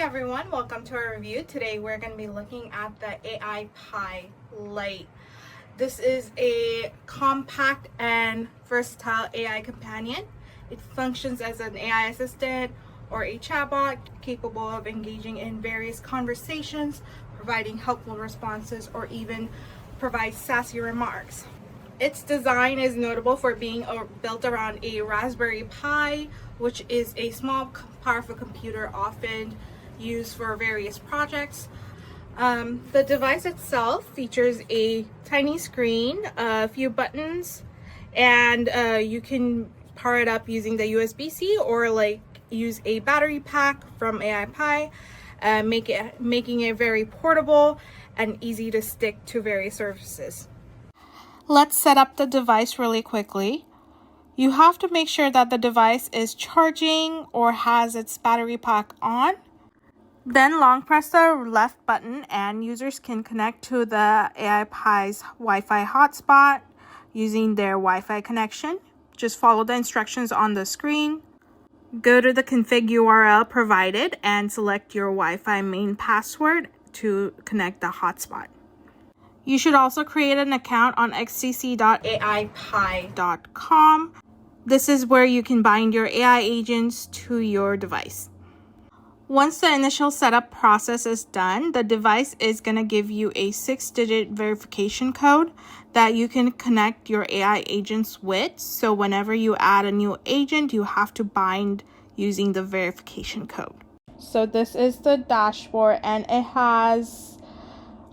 everyone, welcome to our review. Today we're going to be looking at the AIPI-Lite. This is a compact and versatile AI companion. It functions as an AI assistant or a chatbot capable of engaging in various conversations, providing helpful responses, or even provide sassy remarks. Its design is notable for being built around a Raspberry Pi, which is a small, powerful computer often used for various projects. The device itself features a tiny screen, a few buttons, and you can power it up using the USB-C or use a battery pack from AIPI, making it very portable and easy to stick to various surfaces. Let's set up the device really quickly. You have to make sure that the device is charging or has its battery pack on. Then long press the left button and users can connect to the AIPI's Wi-Fi hotspot using their Wi-Fi connection. Just follow the instructions on the screen. Go to the config URL provided and select your Wi-Fi main password to connect the hotspot. You should also create an account on xcc.aipi.com. This is where you can bind your AI agents to your device. Once the initial setup process is done, the device is going to give you a 6-digit verification code that you can connect your AI agents with. So whenever you add a new agent, you have to bind using the verification code. So this is the dashboard, and it has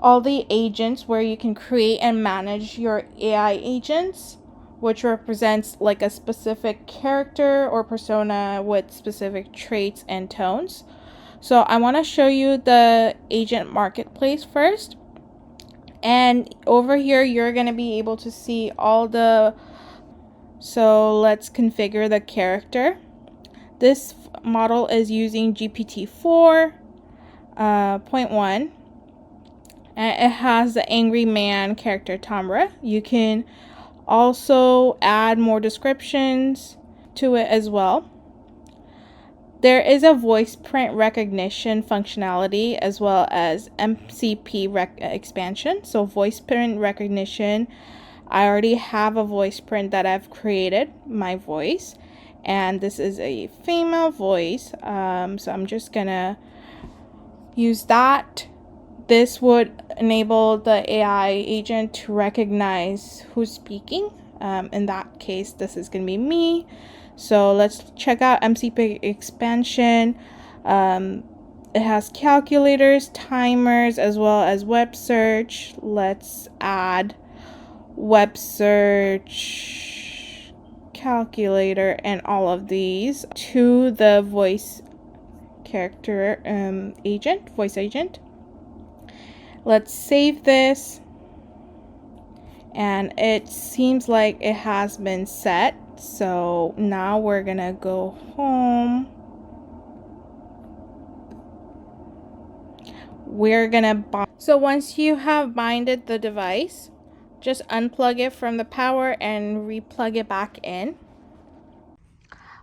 all the agents where you can create and manage your AI agents, which represents like a specific character or persona with specific traits and tones. So I want to show you the agent marketplace first. And over here, you're going to be able to see so let's configure the character. This model is using GPT-4.1. And it has the angry man character Tamra. You can also add more descriptions to it as well. There is a voice print recognition functionality as well as MCP expansion. So voice print recognition, I already have a voice print that I've created, my voice. And this is a female voice. So I'm just gonna use that. This would enable the AI agent to recognize who's speaking. In that case, this is going to be me. So let's check out MCP expansion. It has calculators, timers, as well as web search. Let's add web search, calculator, and all of these to the voice character voice agent. Let's save this, and it seems like it has been set. So now we're gonna go home. So once you have binded the device, just unplug it from the power and replug it back in.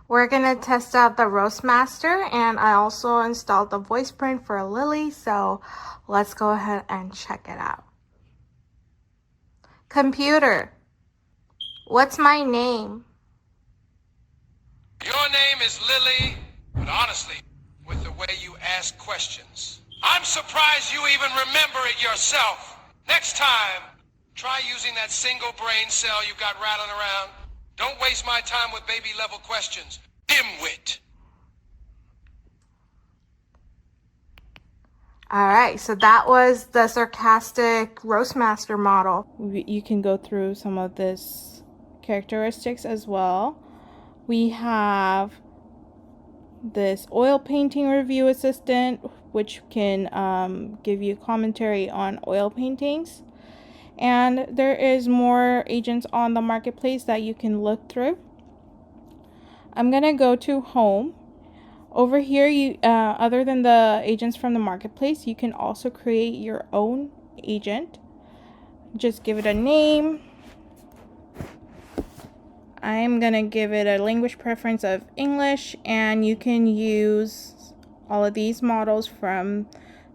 We're gonna test out the Roastmaster, and I also installed the voice print for Lily, so let's go ahead and check it out. Computer, what's my name? Your name is Lily, but honestly, with the way you ask questions, I'm surprised you even remember it yourself. Next time, try using that single brain cell you got rattling around. Don't waste my time with baby-level questions. Dimwit. Alright, so that was the sarcastic Roastmaster model. You can go through some of this characteristics as well. We have this oil painting review assistant, which can give you commentary on oil paintings. And there is more agents on the marketplace that you can look through. I'm gonna go to home. Over here, other than the agents from the marketplace, you can also create your own agent. Just give it a name. I'm gonna give it a language preference of English, and you can use all of these models from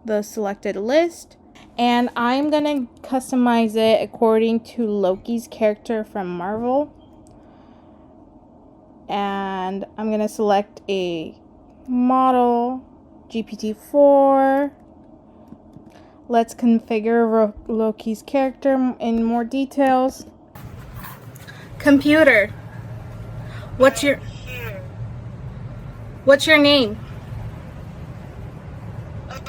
the selected list. And I'm going to customize it according to Loki's character from Marvel. And I'm going to select a model, GPT-4. Let's configure Loki's character in more details. Computer, what's your name? And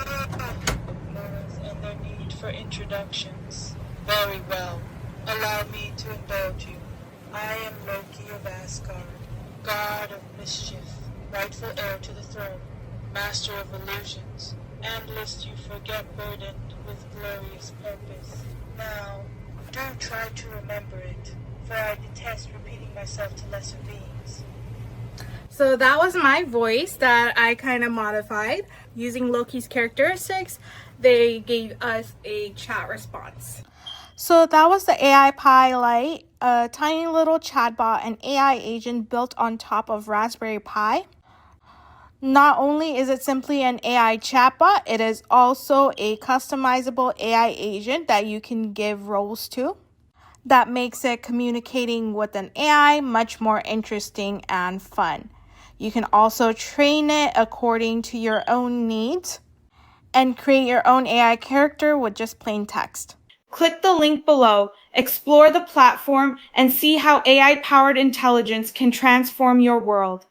their need for introductions. Very well. Allow me to indulge you. I am Loki of Asgard, god of mischief, rightful heir to the throne, master of illusions, and lest you forget burdened with glorious purpose. Now, do try to remember it, for I detest repeating myself to lesser beings. So that was my voice that I kind of modified. Using Loki's characteristics, they gave us a chat response. So that was the AIPI-Lite, a tiny little chatbot and AI agent built on top of Raspberry Pi. Not only is it simply an AI chatbot, it is also a customizable AI agent that you can give roles to. That makes it communicating with an AI much more interesting and fun. You can also train it according to your own needs and create your own AI character with just plain text. Click the link below, explore the platform, and see how AI-powered intelligence can transform your world.